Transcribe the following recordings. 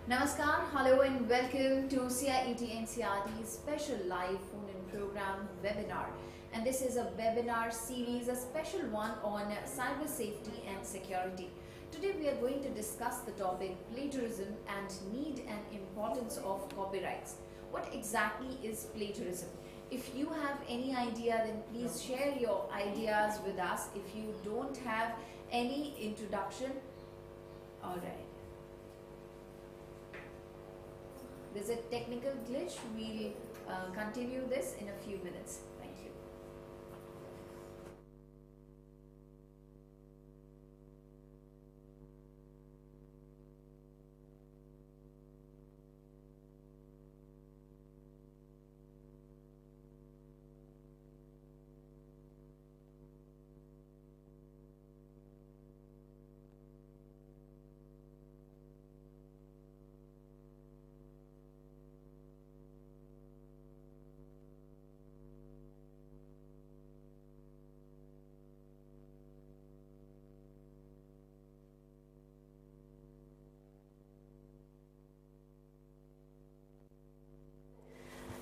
Namaskar, hello and welcome to CIET NCRT's special live phone-in program webinar. And this is a webinar series, a special one on cyber safety and security. Today we are going to discuss the topic plagiarism and need and importance of copyrights. What exactly is plagiarism? If you have any idea, then please share your ideas with us. If you don't have any introduction, all right. There's a technical glitch. We'll continue this in a few minutes. Thank you.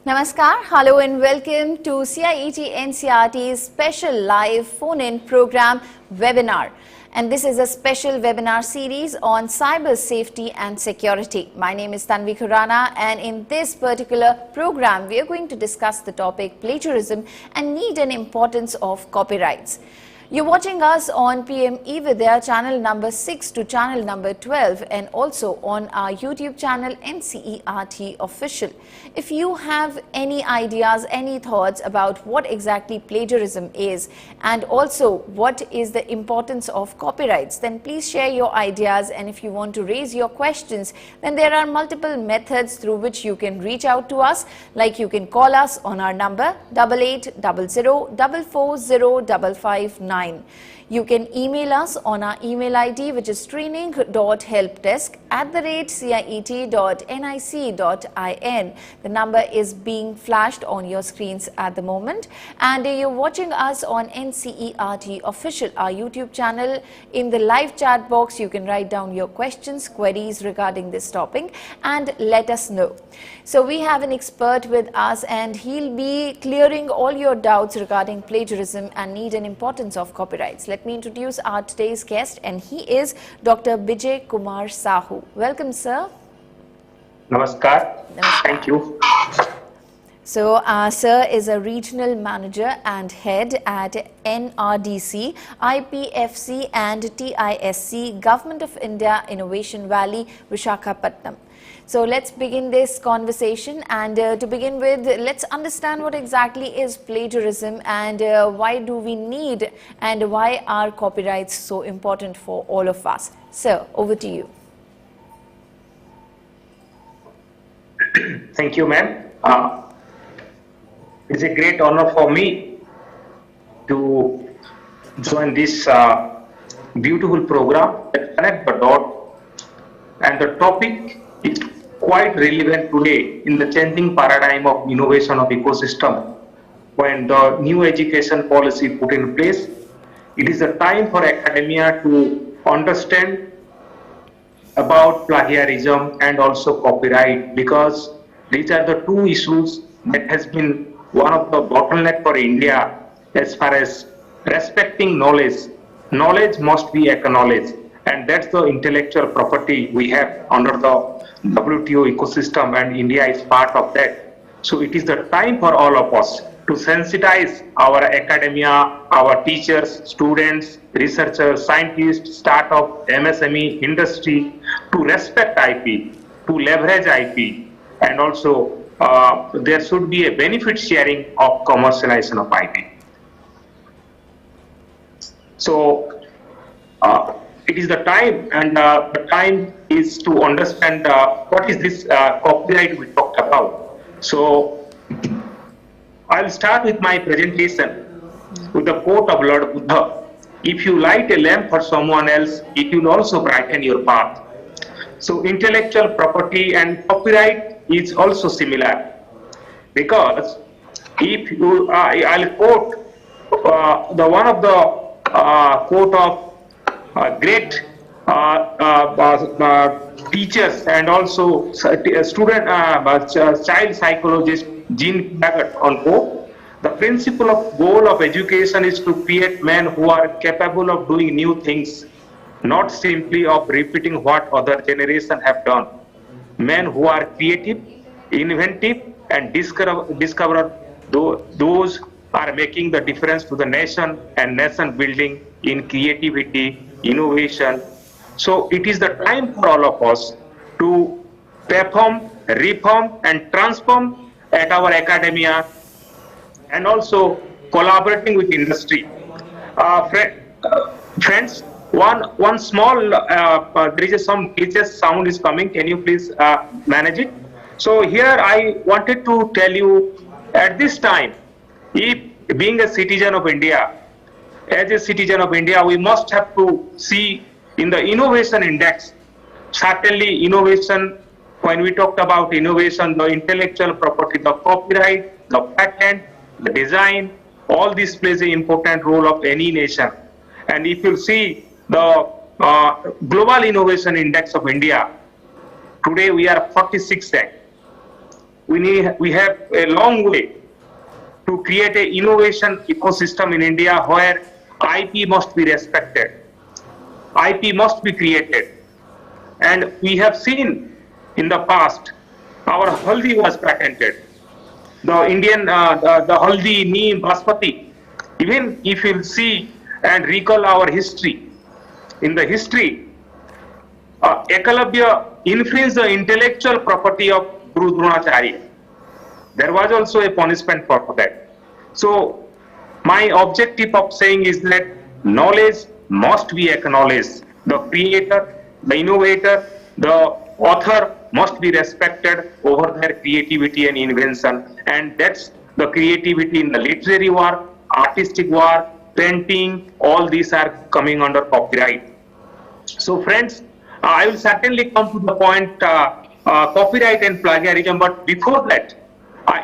Namaskar, hello and welcome to CIET NCRT's special live phone-in program webinar. And this is a special webinar series on cyber safety and security. My name is Tanvi Khurana, and in this particular program, we are going to discuss the topic plagiarism and need and importance of copyrights. You're watching us on PM eVidya channel number 6 to channel number 12 and also on our YouTube channel NCERT Official. If you have any ideas, any thoughts about what exactly plagiarism is and also what is the importance of copyrights, then please share your ideas, and if you want to raise your questions, then there are multiple methods through which you can reach out to us, like you can call us on our number 8800440559. You can email us on our email ID, which is training.helpdesk@ciet.nic.in. The number is being flashed on your screens at the moment, and you're watching us on NCERT Official, our YouTube channel. In the live chat box, you can write down your questions, queries regarding this topic and let us know. So we have an expert with us, and he'll be clearing all your doubts regarding plagiarism and need and importance of copyrights. Let me introduce our today's guest, and he is Dr. Bijay Kumar Sahu. Welcome, sir. Namaskar. Thank you. So, sir is a regional manager and head at NRDC, IPFC and TISC, Government of India Innovation Valley, Visakhapatnam. So let's begin this conversation, and to begin with, let's understand what exactly is plagiarism and why do we need and why are copyrights so important for all of us. Sir, over to you. Thank you, ma'am. It's a great honor for me to join this beautiful program that connect the dot, and the topic is quite relevant today in the changing paradigm of innovation of ecosystem. When the new education policy put in place, it is the time for academia to understand about plagiarism and also copyright, because these are the two issues that has been one of the bottleneck for India as far as respecting knowledge. Knowledge must be acknowledged, and that's the intellectual property we have under the WTO ecosystem, and India is part of that. So it is the time for all of us to sensitize our academia, our teachers, students, researchers, scientists, startup, MSME, industry, to respect IP, to leverage IP, and also there should be a benefit sharing of commercialization of IP. So it is the time, and the time is to understand what is this copyright we talked about. So I'll start with my presentation with the quote of Lord Buddha: "If you light a lamp for someone else, it will also brighten your path." So intellectual property and copyright is also similar, because if you, I'll quote the one of the quote of great teachers and also child psychologist Jean Piaget on quote, the principle of goal of education is to create men who are capable of doing new things, not simply of repeating what other generations have done. Men who are creative, inventive, and discover those are making the difference to the nation and nation building in creativity, innovation. So it is the time for all of us to perform, reform, and transform at our academia, and also collaborating with industry. Friends, one small there is some glitches sound is coming. Can you please manage it? So here I wanted to tell you at this time, if being a citizen of India, as a citizen of India, we must have to see in the innovation index. Certainly, innovation. When we talked about innovation, the intellectual property, the copyright, the patent, the design, all this plays an important role of any nation. And if you see the global innovation index of India, today we are 46th rank. We have a long way to create an innovation ecosystem in India where IP must be respected, IP must be created. And we have seen in the past, our haldi was patented. The Indian, the haldi, neem, basmati. Even if you see and recall our history, in the history, Ekalavya infringed the intellectual property of Guru Dronacharya. There was also a punishment for that. So my objective of saying is that knowledge must be acknowledged. The creator, the innovator, the author must be respected over their creativity and invention. And that's the creativity in the literary work, artistic work, painting, all these are coming under copyright. So friends, I will certainly come to the point copyright and plagiarism, but before that,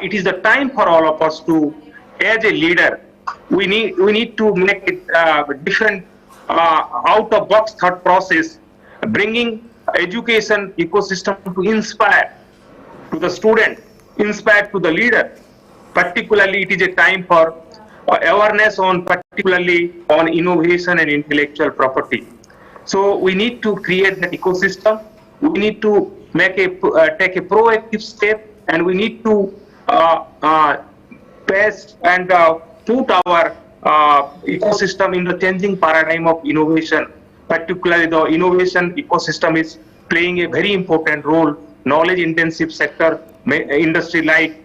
it is the time for all of us to, as a leader, we need to make it different out-of-box thought process, bringing education ecosystem to inspire to the student, inspire to the leader. Particularly, it is a time for awareness on particularly on innovation and intellectual property. So we need to create that ecosystem. We need to make take a proactive step, and we need to pass and put our ecosystem in the changing paradigm of innovation. Particularly, the innovation ecosystem is playing a very important role. Knowledge-intensive sector, industry like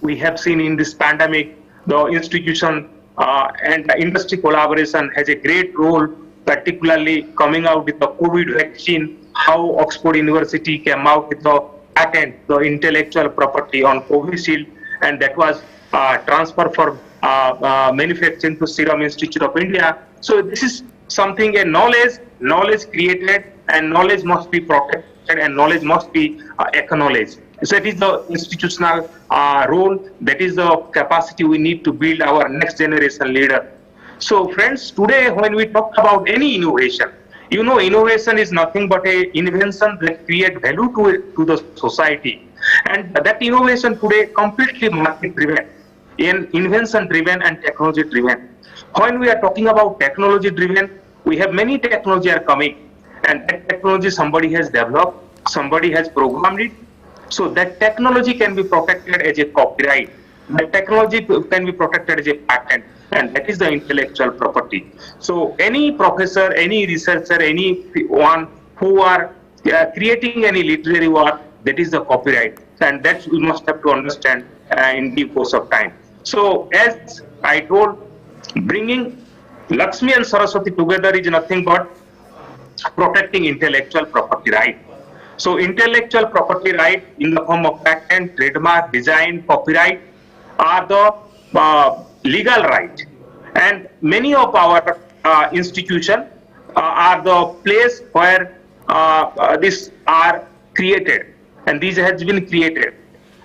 we have seen in this pandemic, the institution and the industry collaboration has a great role, particularly coming out with the COVID vaccine, how Oxford University came out with the patent, the intellectual property on Covishield, and that was transferred for manufacturing to Serum Institute of India. So this is something, a knowledge created, and knowledge must be protected, and knowledge must be acknowledged. So that is the institutional role, that is the capacity we need to build our next generation leader. So friends, today when we talk about any innovation, you know, innovation is nothing but a invention that create value to the society. And that innovation today completely market driven, invention driven and technology driven. When we are talking about technology driven, we have many technology are coming, and that technology somebody has developed, somebody has programmed it. So that technology can be protected as a copyright. That technology can be protected as a patent, and that is the intellectual property. So any professor, any researcher, anyone who are creating any literary work, that is the copyright, and that we must have to understand in due course of time. So as I told, bringing Lakshmi and Saraswati together is nothing but protecting intellectual property right. So intellectual property right in the form of patent, trademark, design, copyright are the legal right. And many of our institutions are the place where these are created, and these has been created,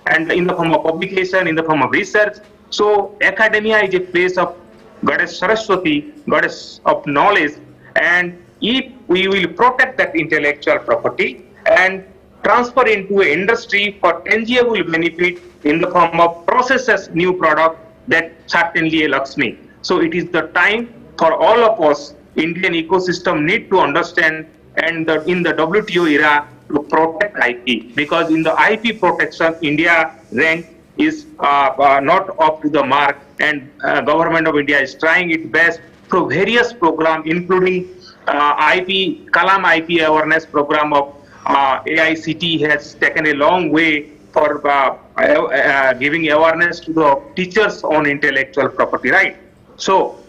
and in the form of publication, in the form of research. So academia is a place of Goddess Saraswati, goddess of knowledge, and if we will protect that intellectual property, and transfer into an industry for tangible benefit in the form of processes new product, that certainly a Lakshmi. So it is the time for all of us, Indian ecosystem need to understand, and in the WTO era, to protect IP, because in the IP protection, India rank is not up to the mark, and government of India is trying its best through various programs, including IP, Kalam IP awareness program of AICT has taken a long way for giving awareness to the teachers on intellectual property right. So,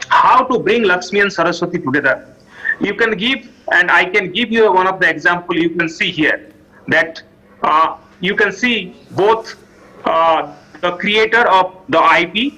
how to bring Lakshmi and Saraswati together? You can give, and I can give you one of the example. You can see here that you can see both the creator of the IP,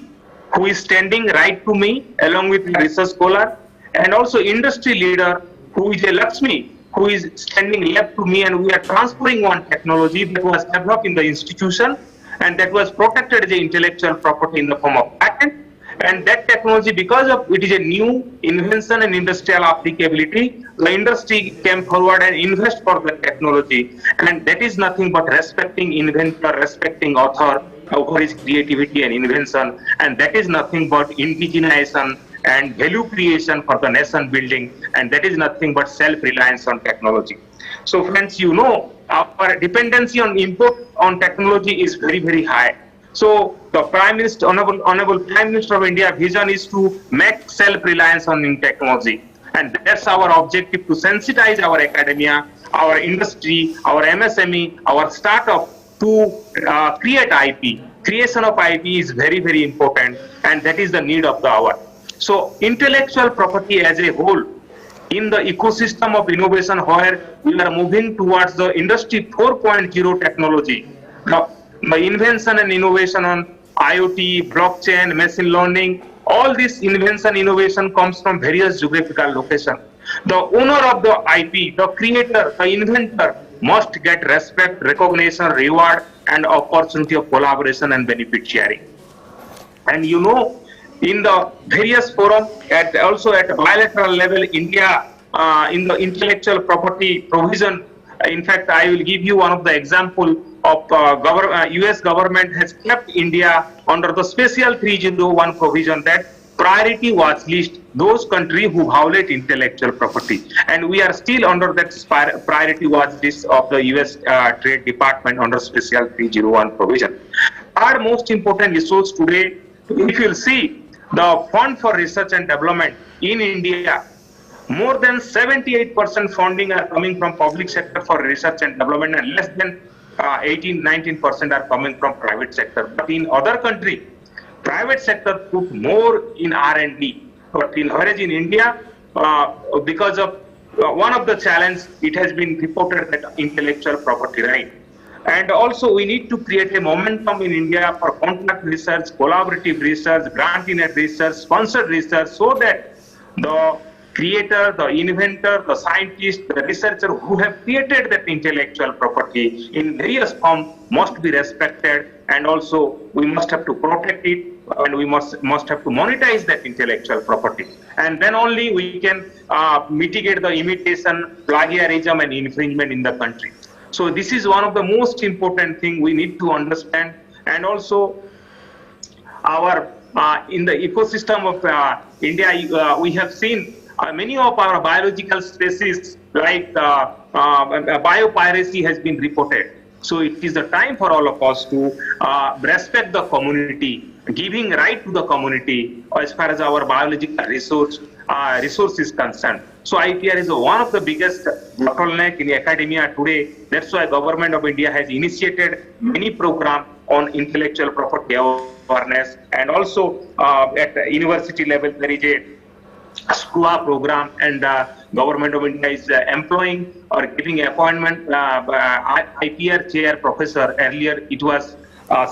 who is standing right to me along with the research scholar, and also industry leader who is a Lakshmi, who is standing left to me, and we are transferring one technology that was developed in the institution and that was protected as a intellectual property in the form of patent. And that technology, because of it is a new invention and industrial applicability, the industry came forward and invest for the technology. And that is nothing but respecting inventor, respecting author for his creativity and invention. And that is nothing but indigenization and value creation for the nation building. And that is nothing but self-reliance on technology. So friends, you know, our dependency on import on technology is very, very high. So the Prime Minister, Honorable Prime Minister of India vision is to make self-reliance on in technology. And that's our objective, to sensitize our academia, our industry, our MSME, our startup to create IP. Creation of IP is very, very important, and that is the need of the hour. So intellectual property as a whole, in the ecosystem of innovation where we are moving towards the industry 4.0 technology, the invention and innovation on IoT, blockchain, machine learning, all this invention innovation comes from various geographical locations. The owner of the IP, the creator, the inventor must get respect, recognition, reward, and opportunity of collaboration and benefit sharing. And you know, in the various forums, also at bilateral level, India in the intellectual property provision, in fact, I will give you one of the example of US government has kept India under the special 301 provision that priority watch list those countries who violate intellectual property. And we are still under that priority watch list of the US Trade Department under special 301 provision. Our most important resource today, if you'll see, the fund for research and development in India, more than 78% funding are coming from public sector for research and development, and less than 18-19% are coming from private sector. But in other countries, private sector put more in R&D. But whereas in India, because of one of the challenge, it has been reported that intellectual property right. And also we need to create a momentum in India for contract research, collaborative research, grant-in-aid research, sponsored research, so that the creator, the inventor, the scientist, the researcher who have created that intellectual property in various forms must be respected, and also we must have to protect it, and we must have to monetize that intellectual property. And then only we can mitigate the imitation, plagiarism and infringement in the country. So this is one of the most important thing we need to understand. And also our in the ecosystem of India, we have seen many of our biological species like biopiracy has been reported. So it is the time for all of us to respect the community, giving right to the community as far as our biological resource is concerned. So IPR is one of the biggest bottleneck in academia today. That's why government of India has initiated many programs on intellectual property awareness, and also at the university level there is a SCUA program, and government of India is employing or giving appointment IPR chair professor. Earlier it was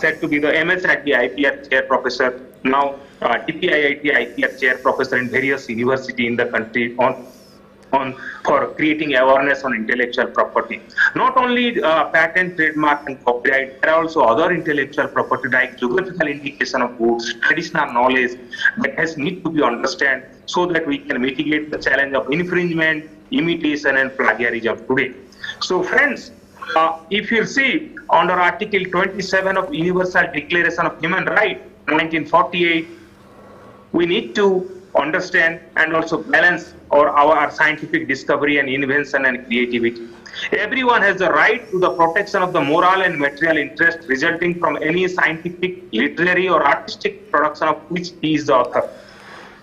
said to be the MSIT IPR chair professor. Now DPIIT IPR chair professor in various university in the country on for creating awareness on intellectual property. Not only patent, trademark and copyright, there are also other intellectual property like geographical indication of goods, traditional knowledge that has need to be understood so that we can mitigate the challenge of infringement, imitation and plagiarism today. So friends, if you see under Article 27 of Universal Declaration of Human Rights, 1948, we need to understand and also balance our scientific discovery and invention and creativity. Everyone has the right to the protection of the moral and material interest resulting from any scientific, literary, or artistic production of which he is the author.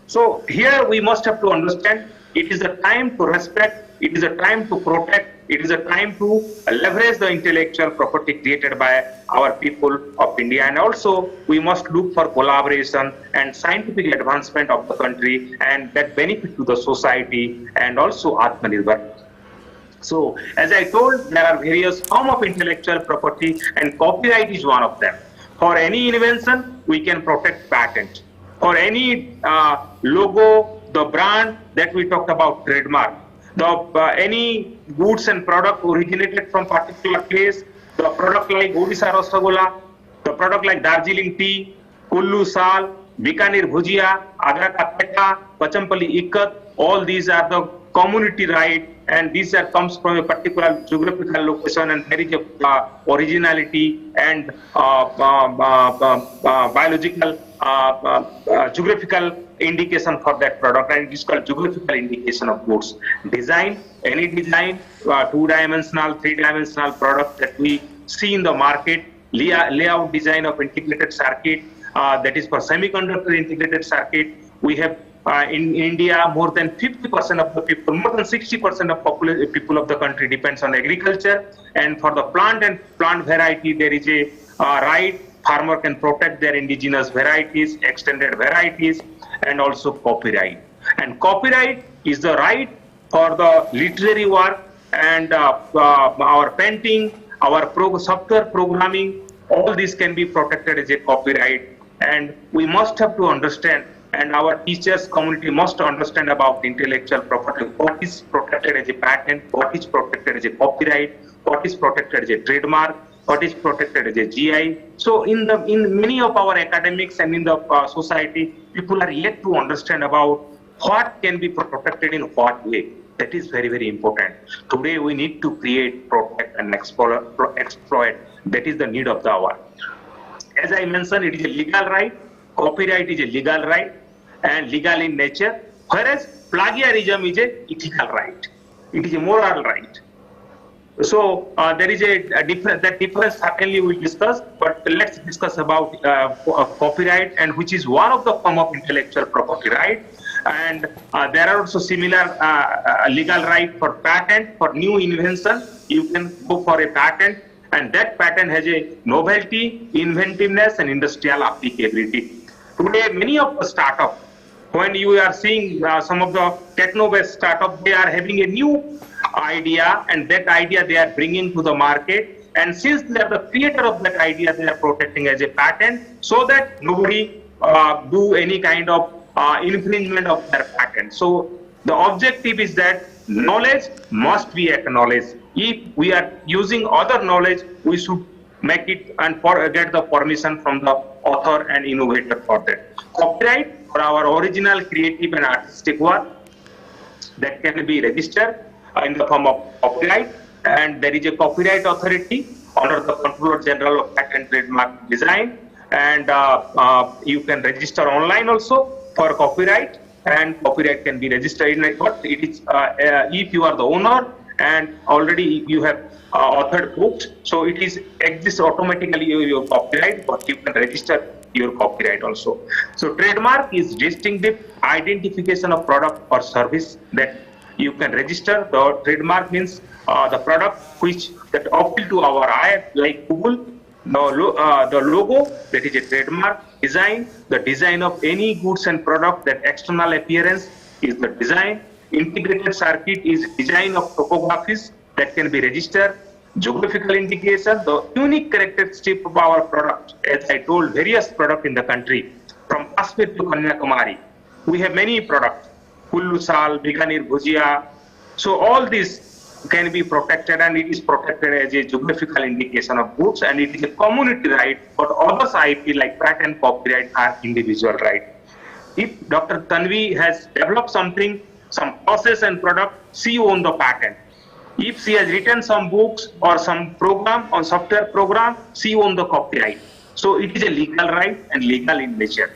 So here we must have to understand it is a time to respect, it is a time to protect, it is a time to leverage the intellectual property created by our people of India, and also we must look for collaboration and scientific advancement of the country and that benefit to the society and also Atmanirbhar. So as I told, there are various forms of intellectual property and copyright is one of them. For any invention, we can protect patent. For any logo, the brand that we talked about, trademark. Any goods and product originated from particular place, the product like Odisha Rasgulla, the product like Darjeeling tea, Kullu sal, Bikaner bhujia, Agra ka petta, Pachampali ikat, all these are the community right, and these comes from a particular geographical location, and there is a originality and biological geographical indication for that product, and it is called geographical indication of goods. Design, any design, two-dimensional, three-dimensional product that we see in the market, layout design of integrated circuit, that is for semiconductor integrated circuit. We have in India, more than 50% of the people, more than 60% of people of the country depends on agriculture. And for the plant and plant variety, there is a right. Farmer can protect their indigenous varieties, extended varieties, and also copyright. And copyright is the right for the literary work and our painting, our software programming. All this can be protected as a copyright. And we must have to understand, and our teachers community must understand about intellectual property, what is protected as a patent, what is protected as a copyright, what is protected as a trademark, what is protected as a GI. So in many of our academics and in the society, people are yet to understand about what can be protected in what way. That is very, very important. Today we need to create, protect, and exploit. That is the need of the hour. As I mentioned, it is a legal right. Copyright is a legal right and legal in nature, whereas plagiarism is a ethical right. It is a moral right. So there is a difference. That difference certainly we'll discuss, but let's discuss about copyright, and which is one of the form of intellectual property right. And there are also similar legal right for patent. For new invention, you can go for a patent, and that patent has a novelty, inventiveness, and industrial applicability. Today, many of the startups, when you are seeing some of the techno-based startups, they are having a new idea, and that idea they are bringing to the market. And since they are the creator of that idea, they are protecting as a patent, so that nobody do any kind of infringement of their patent. So the objective is that knowledge must be acknowledged. If we are using other knowledge, we should make it and get the permission from the author and innovator for that. Copyright for our original creative and artistic work that can be registered in the form of copyright, and there is a copyright authority under the Controller General of Patent, Trademark, Design, and you can register online also for copyright, and copyright can be registered in it. But it is if you are the owner and already you have authored books, so it is exists automatically your copyright, but you can register your copyright also. So trademark is distinctive identification of product or service that you can register. The trademark means the product which that appeal to our eye, like Google. The logo, that is a trademark. Design, the design of any goods and product, that external appearance is the design. Integrated circuit is design of topographies that can be registered. Geographical indication, the unique characteristic of our product. As I told, various products in the country, from Kashmir to Kanyakumari, we have many products. Kullu sal, Bikaner bhujia. So all these can be protected, and it is protected as a geographical indication of goods, and it is a community right. But others IP like patent, copyright are individual right. If Dr. Tanvi has developed something, some process and product, she owns the patent. If she has written some books or some program or software program, she owns the copyright. So it is a legal right and legal in nature.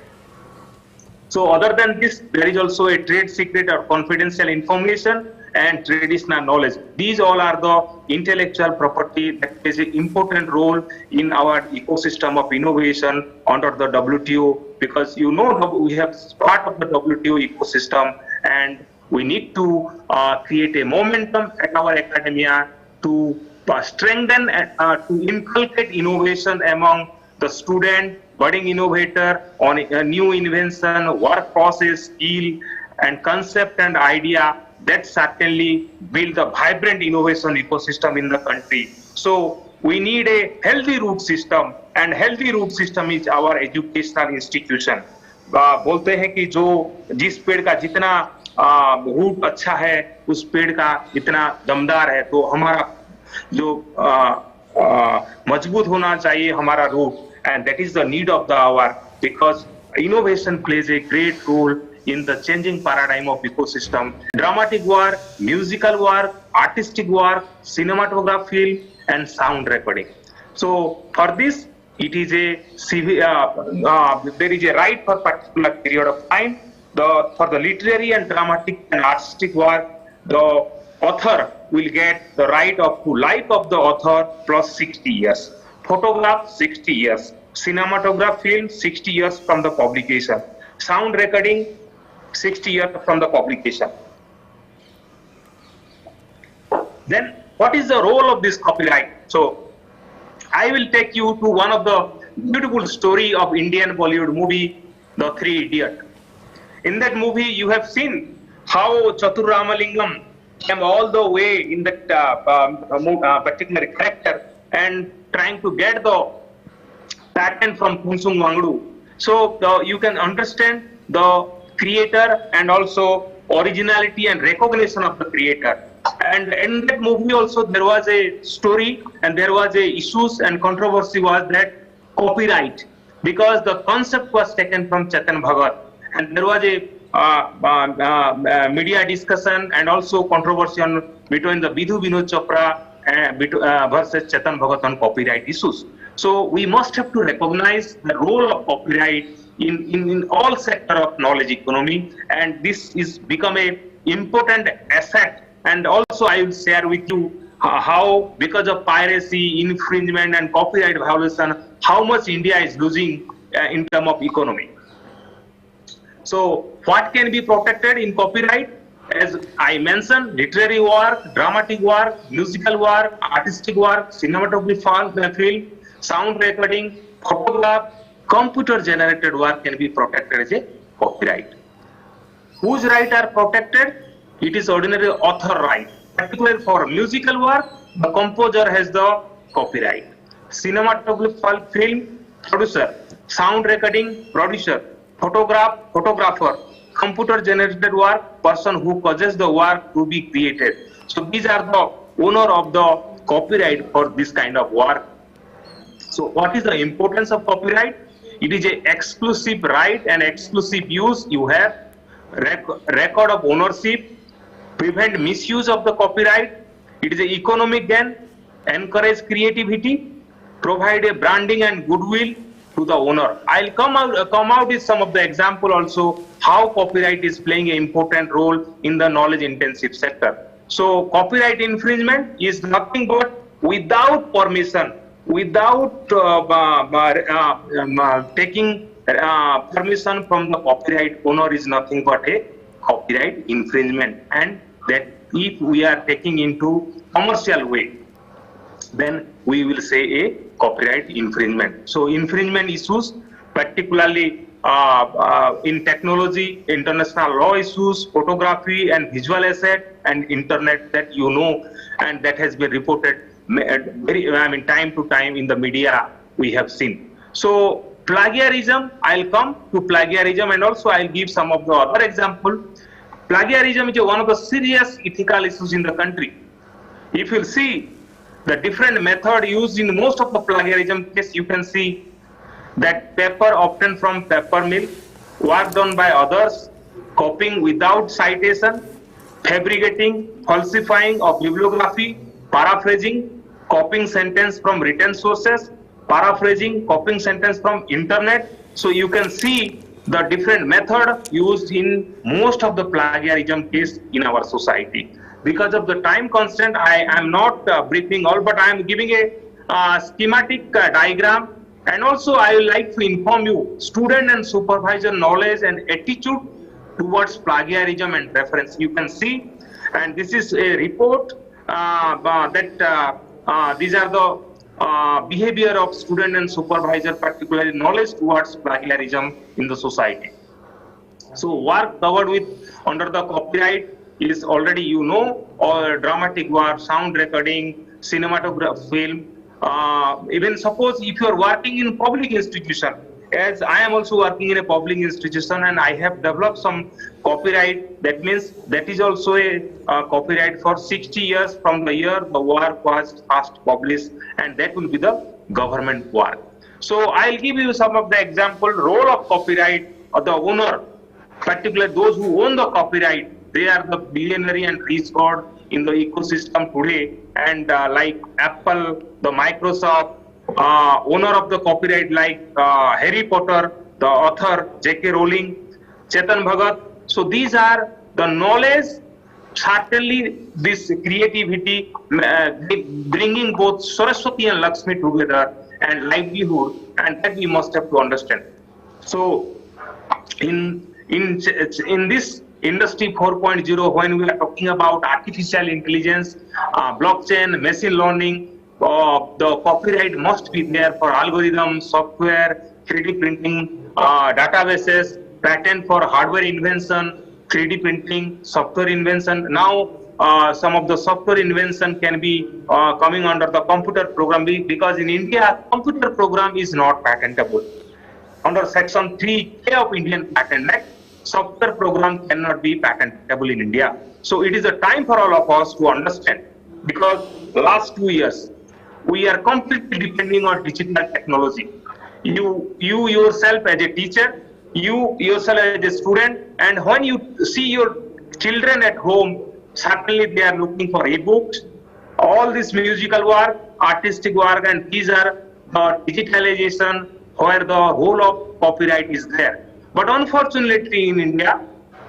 So other than this, there is also a trade secret or confidential information and traditional knowledge. These all are the intellectual property that plays an important role in our ecosystem of innovation under the WTO, because you know we have part of the WTO ecosystem, and we need to create a momentum at our academia to strengthen and to inculcate innovation among the student, budding innovator on a new invention, work process, skill, and concept and idea that certainly build a vibrant innovation ecosystem in the country. So we need a healthy root system, and healthy root system is our educational institution. बोलते हैं कि जो जिस पेड़ का जितना root अच्छा है उस पेड़ का इतना दमदार है, तो हमारा जो मजबूत होना चाहिए हमारा root, and that is the need of the hour, because innovation plays a great role in the changing paradigm of ecosystem. Dramatic work, musical work, artistic work, cinematography, and sound recording. So for this, it is a there is a right for particular period of time. For the literary and dramatic and artistic work, the author will get the right of to life of the author plus 60 years. Photograph 60 years. Cinematograph film 60 years from the publication. Sound recording 60 years from the publication. Then what is the role of this copyright? So I will take you to one of the beautiful story of Indian Bollywood movie, The Three Idiots. In that movie, you have seen how Chatur Ramalingam came all the way in that particular character and trying to get the patent from Kunsung Wangdu. So you can understand the creator and also originality and recognition of the creator. And in that movie also there was a story and there was a issues and controversy was that copyright, because the concept was taken from Chetan Bhagat, and there was a media discussion and also controversy between the Vidhu Vinod Chopra versus Chetan Bhagat on copyright issues. So we must have to recognize the role of copyright in all sector of knowledge economy, and this is become a important asset. And also I will share with you how, because of piracy, infringement and copyright violation, how much India is losing in terms of economy. So what can be protected in copyright? As I mentioned, literary work, dramatic work, musical work, artistic work, cinematography, film, sound recording, photograph, computer generated work can be protected as a copyright. Whose rights are protected? It is ordinary author right. Particularly for musical work, the composer has the copyright. Cinematography, film, producer. Sound recording, producer. Photograph, photographer. Computer generated work, person who causes the work to be created. So these are the owner of the copyright for this kind of work. So what is the importance of copyright? It is an exclusive right and exclusive use. You have record of ownership, prevent misuse of the copyright. It is an economic gain, encourage creativity, provide a branding and goodwill to the owner. I'll come out with some of the example also how copyright is playing an important role in the knowledge intensive sector. So copyright infringement is nothing but without permission, without taking permission from the copyright owner is nothing but a copyright infringement, and that if we are taking into commercial way, then we will say a copyright infringement. So infringement issues, particularly in technology, international law issues, photography and visual asset and internet, that you know, and that has been reported time to time in the media we have seen. So plagiarism, I'll come to plagiarism, and also I'll give some of the other example. Plagiarism is one of the serious ethical issues in the country. If you see the different method used in most of the plagiarism case, you can see that paper obtained from paper mill, work done by others, copying without citation, fabricating, falsifying of bibliography, paraphrasing, copying sentence from written sources, paraphrasing, copying sentence from internet. So you can see the different method used in most of the plagiarism case in our society. Because of the time constraint, I am not briefing all, but I am giving a schematic diagram. And also I would like to inform you, student and supervisor knowledge and attitude towards plagiarism and reference. You can see, and this is a report that these are the behavior of student and supervisor, particularly knowledge towards plagiarism in the society. So work covered with under the copyright is already or dramatic work, sound recording, cinematograph film. Even suppose if you are working in public institution, as I am also working in a public institution and I have developed some copyright, that means that is also a copyright for 60 years from the year the work was first published, and that will be the government work. So I'll give you some of the example, role of copyright or the owner, particularly those who own the copyright, they are the billionaire and rich god in the ecosystem today, and like Apple, the Microsoft, owner of the copyright like Harry Potter, the author J.K. Rowling, Chetan Bhagat. So these are the knowledge, certainly this creativity, bringing both Saraswati and Lakshmi together and livelihood, and that we must have to understand. So in this Industry 4.0, when we are talking about artificial intelligence, blockchain, machine learning, the copyright must be there for algorithms, software, 3D printing, databases, patent for hardware invention, 3D printing, software invention. Now, some of the software invention can be coming under the computer program, because in India, computer program is not patentable. Under Section 3K of Indian Patent Act, software program cannot be patentable in India. So it is a time for all of us to understand, because the last 2 years, we are completely depending on digital technology. You yourself as a teacher, you yourself as a student, and when you see your children at home, certainly they are looking for e-books, all this musical work, artistic work, and these are the digitalization where the role of copyright is there. But unfortunately in India,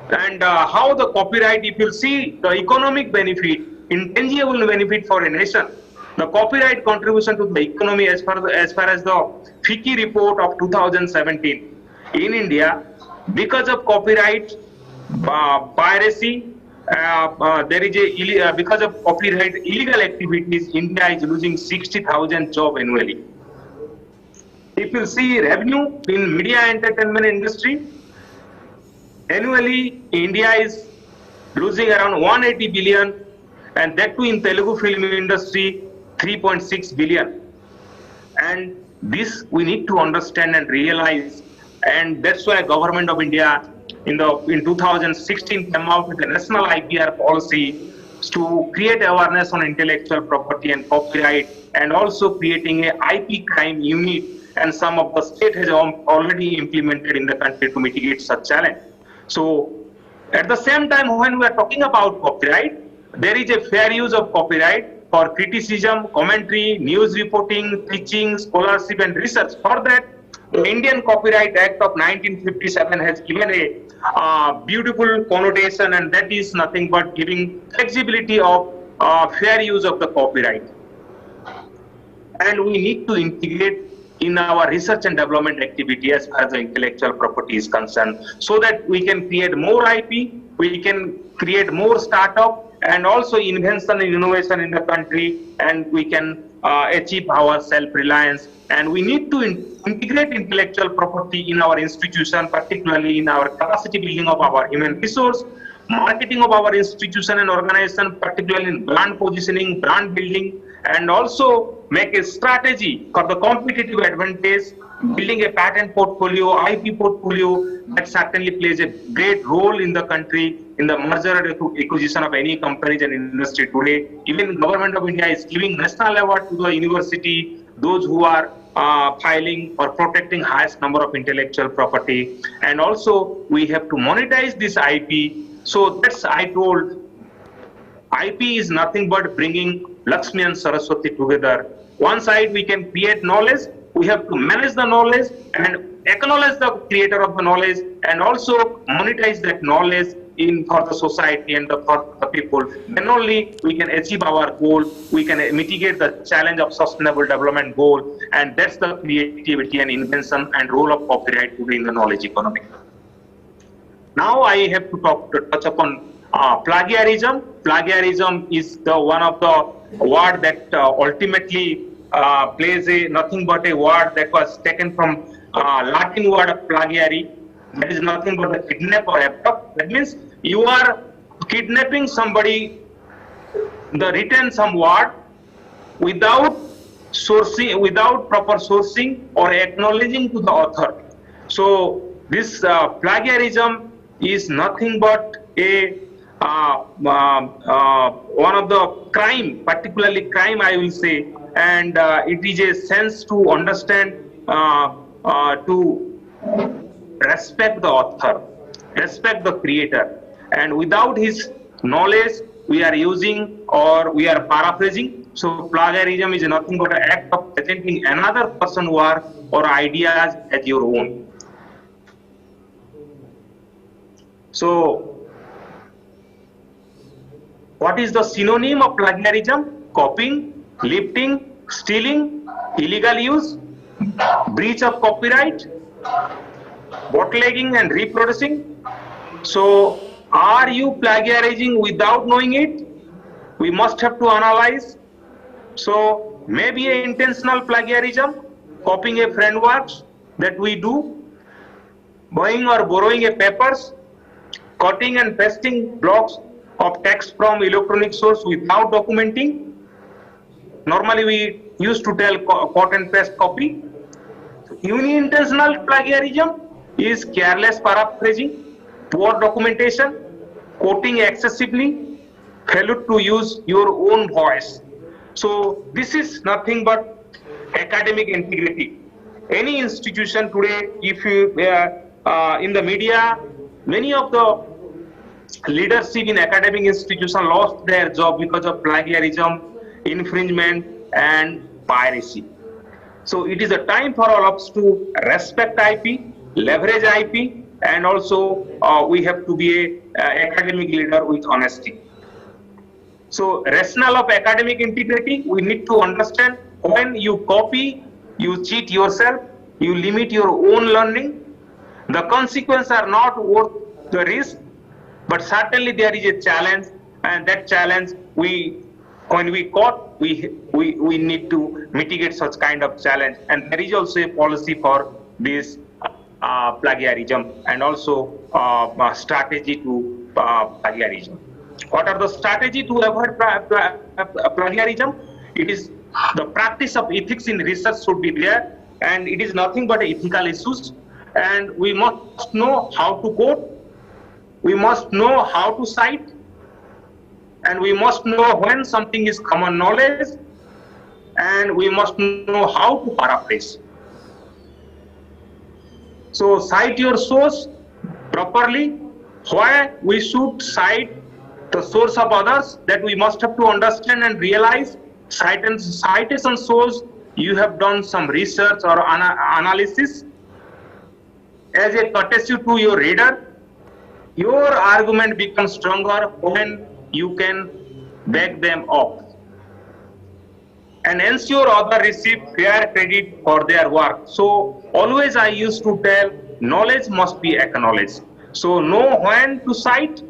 and how the copyright, if you see the economic benefit, intangible benefit for a nation, the copyright contribution to the economy as far as the FICCI report of 2017 in India, because of copyright piracy, there is because of copyright illegal activities, India is losing 60,000 jobs annually. If you see revenue in media entertainment industry, annually India is losing around 180 billion, and that too in Telugu film industry 3.6 billion. And this we need to understand and realize, and that's why government of India in 2016 came out with a national IPR policy to create awareness on intellectual property and copyright, and also creating a IP crime unit, and some of the state has already implemented in the country to mitigate such challenge. So at the same time, when we are talking about copyright, there is a fair use of copyright for criticism, commentary, news reporting, teaching, scholarship, and research. For that, the Indian Copyright Act of 1957 has given a beautiful connotation, and that is nothing but giving flexibility of fair use of the copyright. And we need to integrate in our research and development activity as far as the intellectual property is concerned, so that we can create more IP, we can create more startup, and also invention and innovation in the country, and we can achieve our self-reliance. And we need to integrate intellectual property in our institution, particularly in our capacity building of our human resource, marketing of our institution and organization, particularly in brand positioning, brand building, and also make a strategy for the competitive advantage, building a patent portfolio, IP portfolio, that certainly plays a great role in the country in the merger and acquisition of any companies and industry today. Even government of India is giving national award to the university, those who are filing or protecting highest number of intellectual property. And also we have to monetize this IP. So that's, I told, IP is nothing but bringing Lakshmi and Saraswati together. One side we can create knowledge, we have to manage the knowledge and acknowledge the creator of the knowledge and also monetize that knowledge for the society and for the people. Then only we can achieve our goal, we can mitigate the challenge of sustainable development goal, and that's the creativity and invention and role of copyright today in the knowledge economy. Now I have to touch upon plagiarism. Plagiarism is one of the word that ultimately plays nothing but a word that was taken from Latin word of plagiary. That is nothing but a kidnap or abduct. That means you are kidnapping somebody, written some word without sourcing, without proper sourcing or acknowledging to the author. So this plagiarism is nothing but a one of the crime, particularly crime I will say, and it is a sense to understand, to respect the author, respect the creator, and without his knowledge we are using or we are paraphrasing. So plagiarism is nothing but an act of presenting another person's work or ideas as your own. So what is the synonym of plagiarism? Copying, lifting, stealing, illegal use, breach of copyright, bootlegging and reproducing. So are you plagiarizing without knowing it? We must have to analyze. So maybe an intentional plagiarism, copying a friend works that we do, buying or borrowing a papers, cutting and pasting blocks of text from electronic source without documenting. Normally we used to tell cut and paste copy. Unintentional plagiarism is careless paraphrasing, poor documentation, quoting excessively, failure to use your own voice. So this is nothing but academic integrity. Any institution today, if you in the media, many of the leadership in academic institutions lost their job because of plagiarism, infringement and piracy. So it is a time for all of us to respect IP, leverage IP, and also we have to be a academic leader with honesty. So rationale of academic integrity, we need to understand when you copy, you cheat yourself, you limit your own learning. The consequences are not worth the risk, but certainly there is a challenge, and that challenge when we caught, we need to mitigate such kind of challenge, and there is also a policy for this plagiarism and also strategy to plagiarism. What are the strategy to avoid plagiarism? It is the practice of ethics in research should be there, and it is nothing but ethical issues, and we must know how to quote, we must know how to cite, and we must know when something is common knowledge, and we must know how to paraphrase. So cite your source properly. Why we should cite the source of others, that we must have to understand and realize. Citation shows you have done some research or analysis. As a courtesy to your reader, your argument becomes stronger when you can back them up. And ensure others receive fair credit for their work. So always I used to tell, knowledge must be acknowledged. So know when to cite.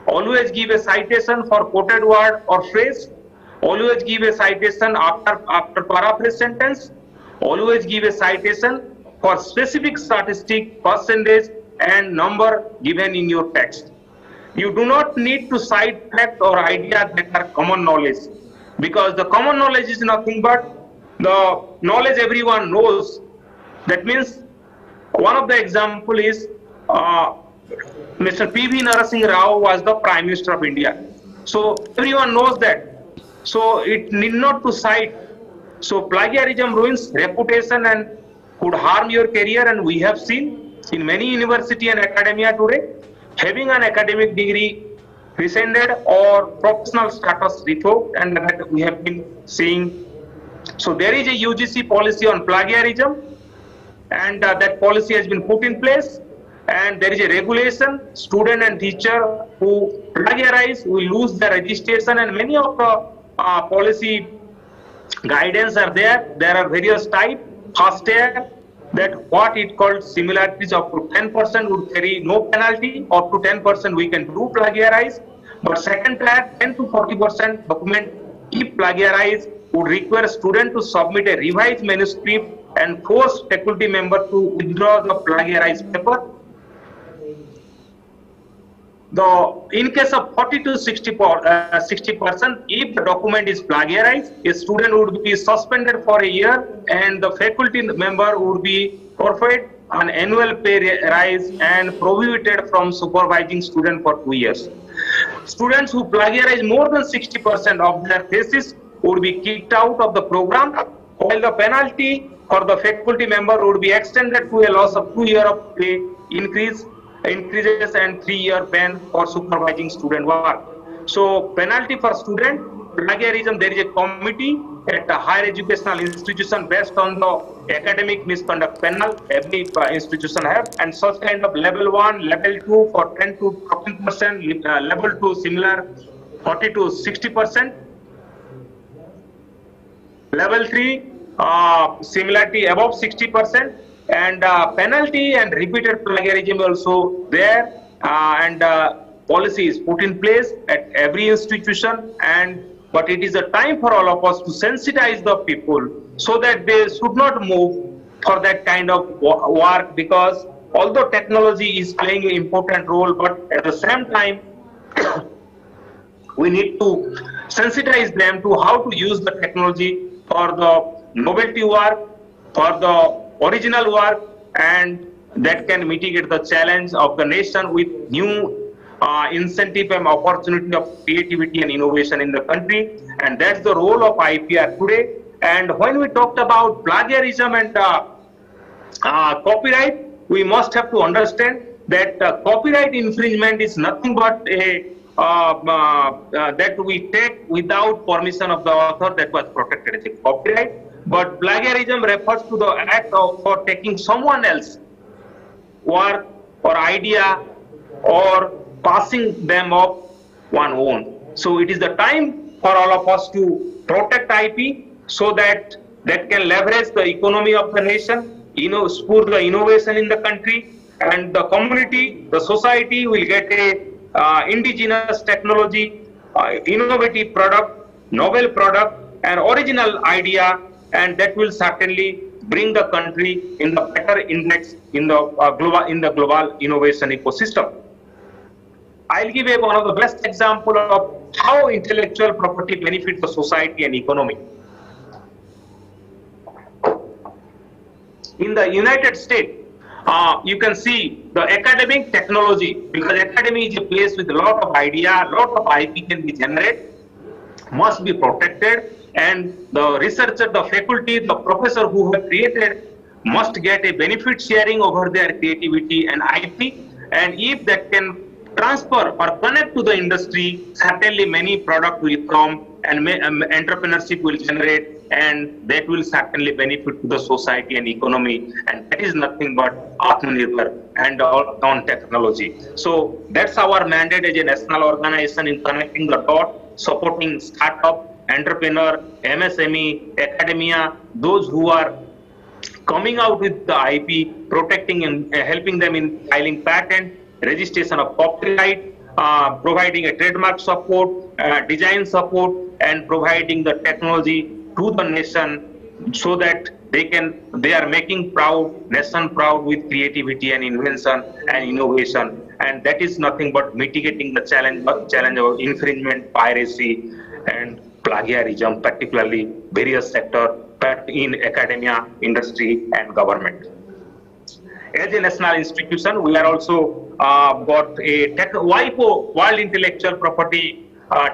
Always give a citation for quoted word or phrase. Always give a citation after paraphrase sentence. Always give a citation for specific statistic, percentage and number given in your text. You do not need to cite facts or ideas that are common knowledge, because the common knowledge is nothing but the knowledge everyone knows. That means one of the example is Mr. P.V. Narasimha Rao was the Prime Minister of India. So everyone knows that. So it need not to cite. So plagiarism ruins reputation and could harm your career, and we have seen in many university and academia today, having an academic degree rescinded or professional status revoked, and that we have been seeing. So there is a UGC policy on plagiarism, and that policy has been put in place, and there is a regulation. Student and teacher who plagiarize will lose their registration, and many of the policy guidance are there. There are various types. First year, that what it called similarities up to 10% would carry no penalty. Up to 10% we can do plagiarize. But second tier, 10 to 40% document if plagiarize would require student to submit a revised manuscript and force faculty member to withdraw the plagiarized paper. In case of 40 to 60%, if the document is plagiarized, a student would be suspended for a year, and the faculty member would be forfeit an annual pay rise and prohibited from supervising student for 2 years. Students who plagiarize more than 60% of their thesis would be kicked out of the program, while the penalty for the faculty member would be extended to a loss of 2 years of pay increases and 3-year ban for supervising student work. So penalty for student plagiarism, there is a committee at a higher educational institution based on the academic misconduct panel every institution have, and such kind of level 1, level 2 for 10 to 14%, level 2 similar 40 to 60%, level 3 similarity above 60%, and penalty and repeated plagiarism also there, and policy is put in place at every institution. But it is a time for all of us to sensitize the people so that they should not move for that kind of work, because although technology is playing an important role, but at the same time we need to sensitize them to how to use the technology for the novelty work, for the original work, and that can mitigate the challenge of the nation with new incentive and opportunity of creativity and innovation in the country. And that's the role of IPR today. And when we talked about plagiarism and copyright, we must have to understand that copyright infringement is nothing but a that we take without permission of the author, that was protected as a copyright. But plagiarism refers to the act of for taking someone else's work or idea or passing them off one own. So it is the time for all of us to protect IP so that that can leverage the economy of the nation, spur the innovation in the country, and the community, the society will get a indigenous technology, innovative product, novel product, and original idea, and that will certainly bring the country in the better index in the global innovation ecosystem. I'll give you one of the best example of how intellectual property benefits the society and economy. In the United States, you can see the academic technology, because academy is a place with a lot of idea, a lot of IP can be generated, must be protected, and the researcher, the faculty, the professor who have created must get a benefit sharing over their creativity and IP. And if that can transfer or connect to the industry, certainly many products will come and entrepreneurship will generate, and that will certainly benefit to the society and economy. And that is nothing but Atmanirbhar and on technology. So that's our mandate as a national organization in connecting the dot, supporting startup, entrepreneur, MSME, academia, those who are coming out with the IP, protecting and helping them in filing patent, registration of copyright, providing a trademark support, design support, and providing the technology to the nation so that they are making nation proud with creativity and invention and innovation. And that is nothing but mitigating the challenge of infringement, piracy, and plagiarism, particularly various sectors in academia, industry, and government. As a national institution, we are also got a WIPO, World Intellectual Property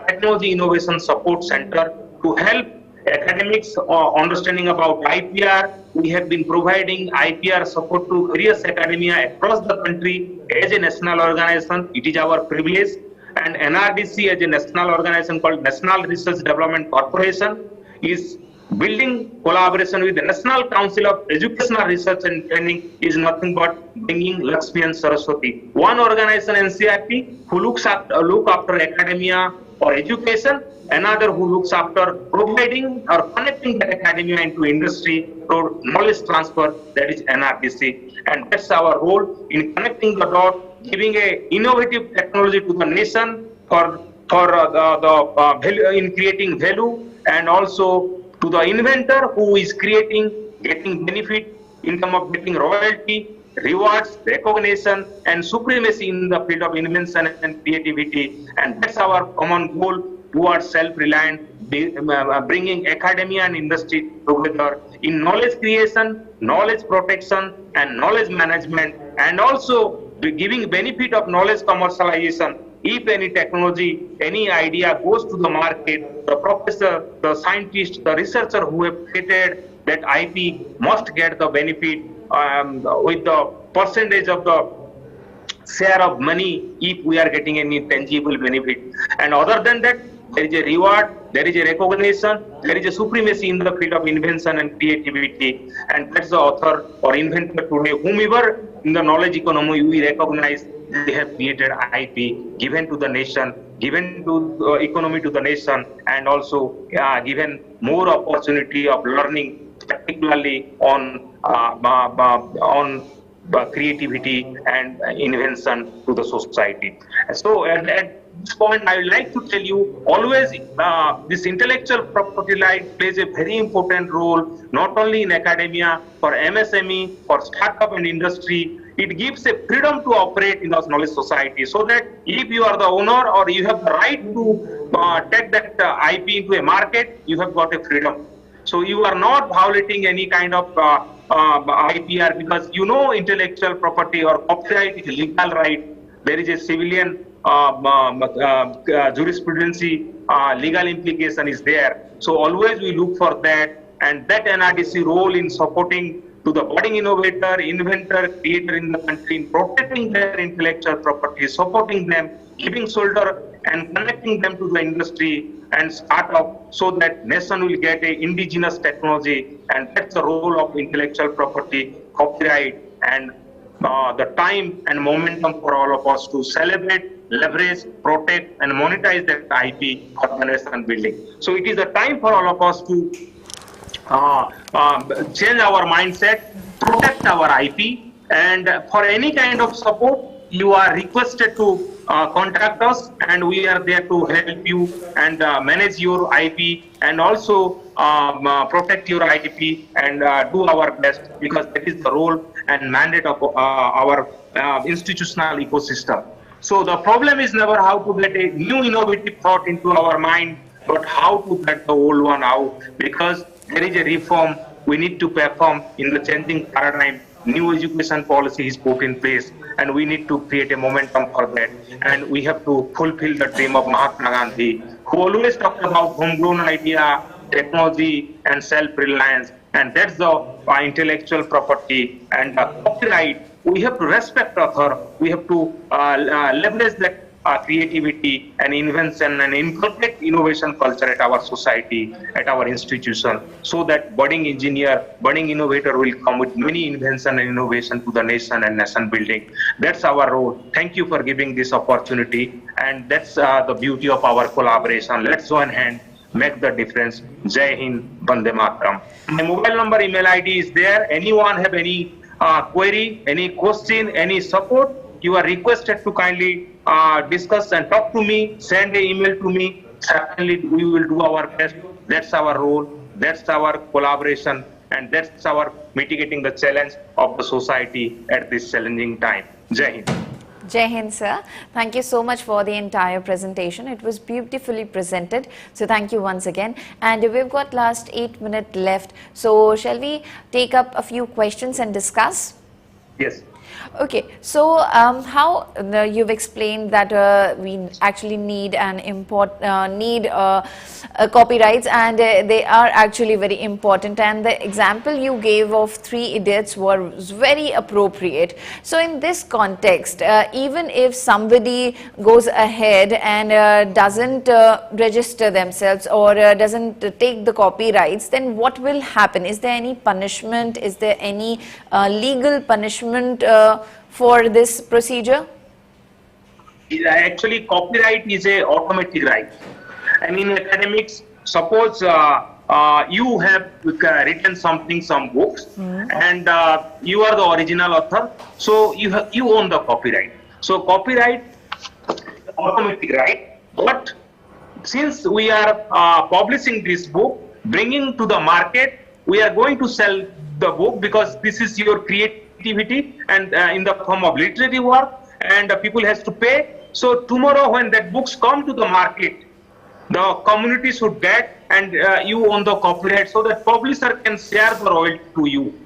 Technology Innovation Support Center, to help academics understanding about IPR. We have been providing IPR support to various academia across the country as a national organization. It is our privilege, And NRDC as a national organization called National Research Development Corporation is building collaboration with the National Council of Educational Research and Training is nothing but bringing Lakshmi and Saraswati. One organization NCRT who look after academia or education, another who looks after providing or connecting the academia into industry through knowledge transfer, that is NRDC. And that's our role in connecting the dot, giving a innovative technology to the nation for in creating value, and also to the inventor who is getting benefit in terms of getting royalty, rewards, recognition, and supremacy in the field of invention and creativity. And that's our common goal towards self-reliant, bringing academia and industry together in knowledge creation, knowledge protection, and knowledge management, and also giving benefit of knowledge commercialization. If any technology, any idea goes to the market, the professor, the scientist, the researcher who have created that IP must get the benefit with the percentage of the share of money if we are getting any tangible benefit. And other than that, there is a reward, there is a recognition, there is a supremacy in the field of invention and creativity. And that's the author or inventor today, whomever in the knowledge economy we recognize they have created IP, given to the nation, given to the economy to the nation, and also given more opportunity of learning, particularly on creativity and invention to the society. So at this point, I would like to tell you, always this intellectual property right plays a very important role, not only in academia, for MSME, for startup and industry. It gives a freedom to operate in the knowledge society, so that if you are the owner or you have the right to take that IP into a market, you have got a freedom. So you are not violating any kind of IPR, because you know intellectual property or copyright is a legal right. There is a civilian jurisprudence, legal implication is there. So always we look for that, and that NRDC role in supporting to the budding innovator, inventor, creator in the country, in protecting their intellectual property, supporting them, giving shoulder and connecting them to the industry and startup, so that nation will get a indigenous technology. And that's the role of intellectual property, copyright, and the time and momentum for all of us to celebrate, leverage, protect, and monetize that IP for the nation building. So it is a time for all of us to change our mindset, protect our IP, and for any kind of support, you are requested to contact us, and we are there to help you and manage your IP, and also protect your IP, and do our best, because that is the role and mandate of our institutional ecosystem. So the problem is never how to get a new innovative thought into our mind, but how to get the old one out, because there is a reform we need to perform in the changing paradigm. New education policy is put in place, and we need to create a momentum for that. And we have to fulfill the dream of Mahatma Gandhi, who always talked about homegrown idea, technology, and self-reliance. And that's the intellectual property and copyright. We have to respect author. We have to leverage that creativity and invention and inculcate innovation culture at our society, at our institution, so that budding engineer, budding innovator will come with many invention and innovation to the nation and nation building. That's our role. Thank you for giving this opportunity, and that's the beauty of our collaboration. Let's join hand, make the difference. Jai Hind, Vande Mataram. My mobile number, email ID is there. Anyone have any query, any question, any support, you are requested to kindly discuss and talk to me, send an email to me. Certainly we will do our best. That's our role, that's our collaboration, and that's our mitigating the challenge of the society at this challenging time. Jai Hind. Jai Hind, sir. Thank you so much for the entire presentation. It was beautifully presented. So thank you once again. And we've got last 8 minutes left. So shall we take up a few questions and discuss? Yes. Okay, so how you've explained that we actually need copyrights, and they are actually very important. And the example you gave of Three Idiots was very appropriate. So in this context, even if somebody goes ahead and doesn't register themselves or doesn't take the copyrights, then what will happen? Is there any punishment? Is there any legal punishment for this procedure? Actually, copyright is a automatic right. And in academics, suppose you have written some books, and you are the original author, so you own the copyright. So copyright automatic right, but since we are publishing this book, bringing to the market, we are going to sell the book because this is your creativity and in the form of literary work, and people has to pay. So tomorrow when that books come to the market, the community should get, and you own the copyright, so that publisher can share the royalty to you.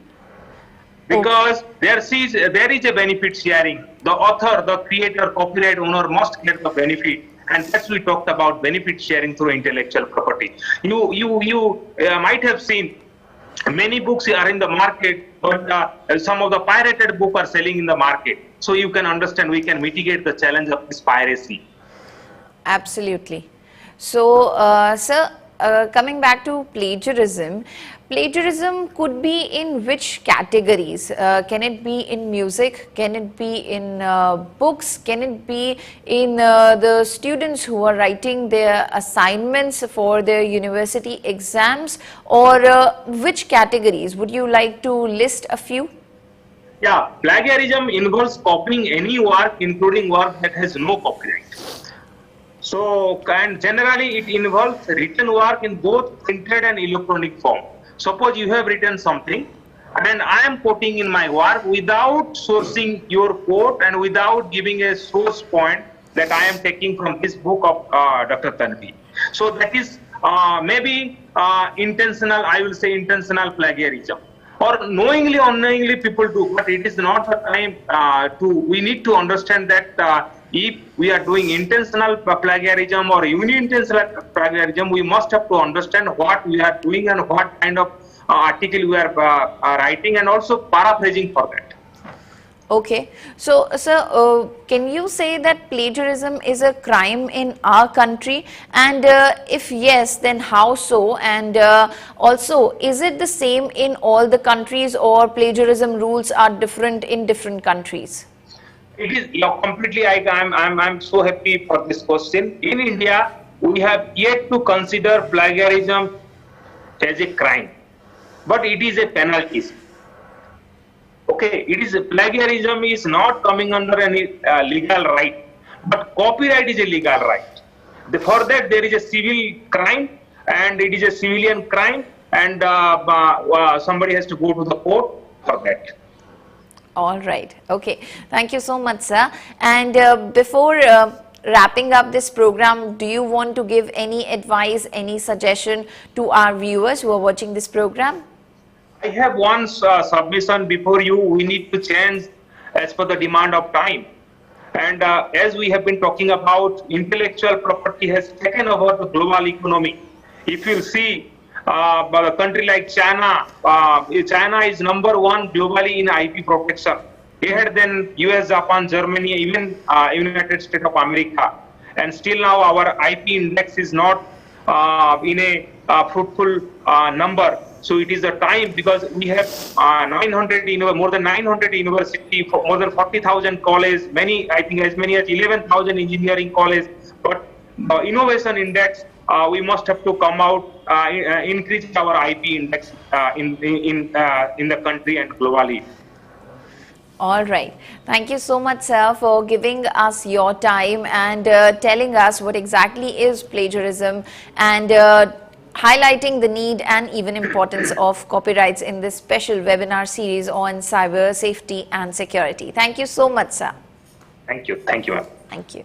Because there is a benefit sharing. The author, the creator, copyright owner must get the benefit, and that's we talked about benefit sharing through intellectual property. You might have seen many books are in the market, but some of the pirated books are selling in the market. So you can understand we can mitigate the challenge of this piracy. Absolutely. So, sir, coming back to plagiarism, plagiarism could be in which categories? Can it be in music? Can it be in books? Can it be in the students who are writing their assignments for their university exams? Or which categories? Would you like to list a few? Yeah, plagiarism involves copying any work, including work that has no copyright. So, and generally it involves written work in both printed and electronic form. Suppose you have written something and I am quoting in my work without sourcing your quote and without giving a source point that I am taking from this book of Dr. Tanvi. So that is maybe intentional, I will say intentional plagiarism. Or knowingly, unknowingly people do, but it is not the time we need to understand that if we are doing intentional plagiarism or unintentional plagiarism, we must have to understand what we are doing and what kind of article we are writing, and also paraphrasing for that. Okay, so sir, can you say that plagiarism is a crime in our country, and if yes, then how so? And also, is it the same in all the countries, or plagiarism rules are different in different countries? It is completely. I'm so happy for this question. In India, we have yet to consider plagiarism as a crime, but it is a penalty. Okay, plagiarism is not coming under any legal right, but copyright is a legal right. For that, there is a civil crime, and it is a civilian crime, and somebody has to go to the court for that. All right. Okay. Thank you so much, sir. And before wrapping up this program, do you want to give any advice, any suggestion to our viewers who are watching this program? I have one submission before you. We need to change as per the demand of time. And as we have been talking about, intellectual property has taken over the global economy. If you see, a country like China, China is #1 globally in IP protection, ahead than US, Japan, Germany, even United States of America. And still now our IP index is not in a fruitful number. So it is the time, because we have more than 900 university, more than 40,000 colleges, I think as many as 11,000 engineering colleges. But innovation index, we must have to come out, increase our IP index in the country and globally. All right. Thank you so much, sir, for giving us your time and telling us what exactly is plagiarism, and highlighting the need and even importance of copyrights in this special webinar series on cyber safety and security. Thank you so much, sir. Thank you. Thank you, ma'am. Thank you.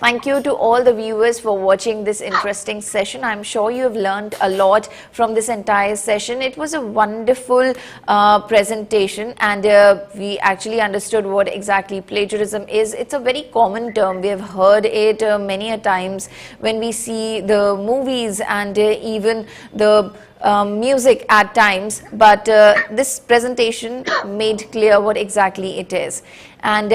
Thank you to all the viewers for watching this interesting session. I'm sure you have learned a lot from this entire session. It was a wonderful presentation, and we actually understood what exactly plagiarism is. It's a very common term. We have heard it many a times when we see the movies and even the music at times, but this presentation made clear what exactly it is. And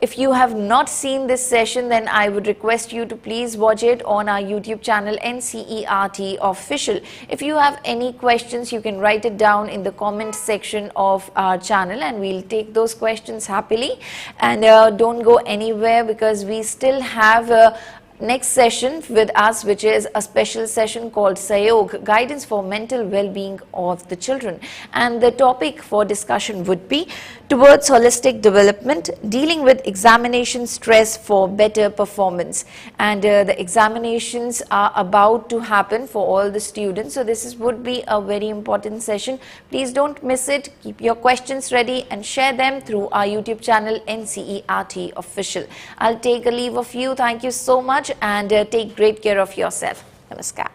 if you have not seen this session, then I would request you to please watch it on our YouTube channel NCERT Official. If you have any questions, you can write it down in the comment section of our channel, and we'll take those questions happily. And don't go anywhere, because we still have next session with us, which is a special session called Sayog, Guidance for Mental Well-being of the Children. And the topic for discussion would be towards holistic development, dealing with examination stress for better performance. And the examinations are about to happen for all the students, so this would be a very important session. Please don't miss it. Keep your questions ready and share them through our YouTube channel NCERT Official. I'll take a leave of you. Thank you so much, and take great care of yourself. Namaskar.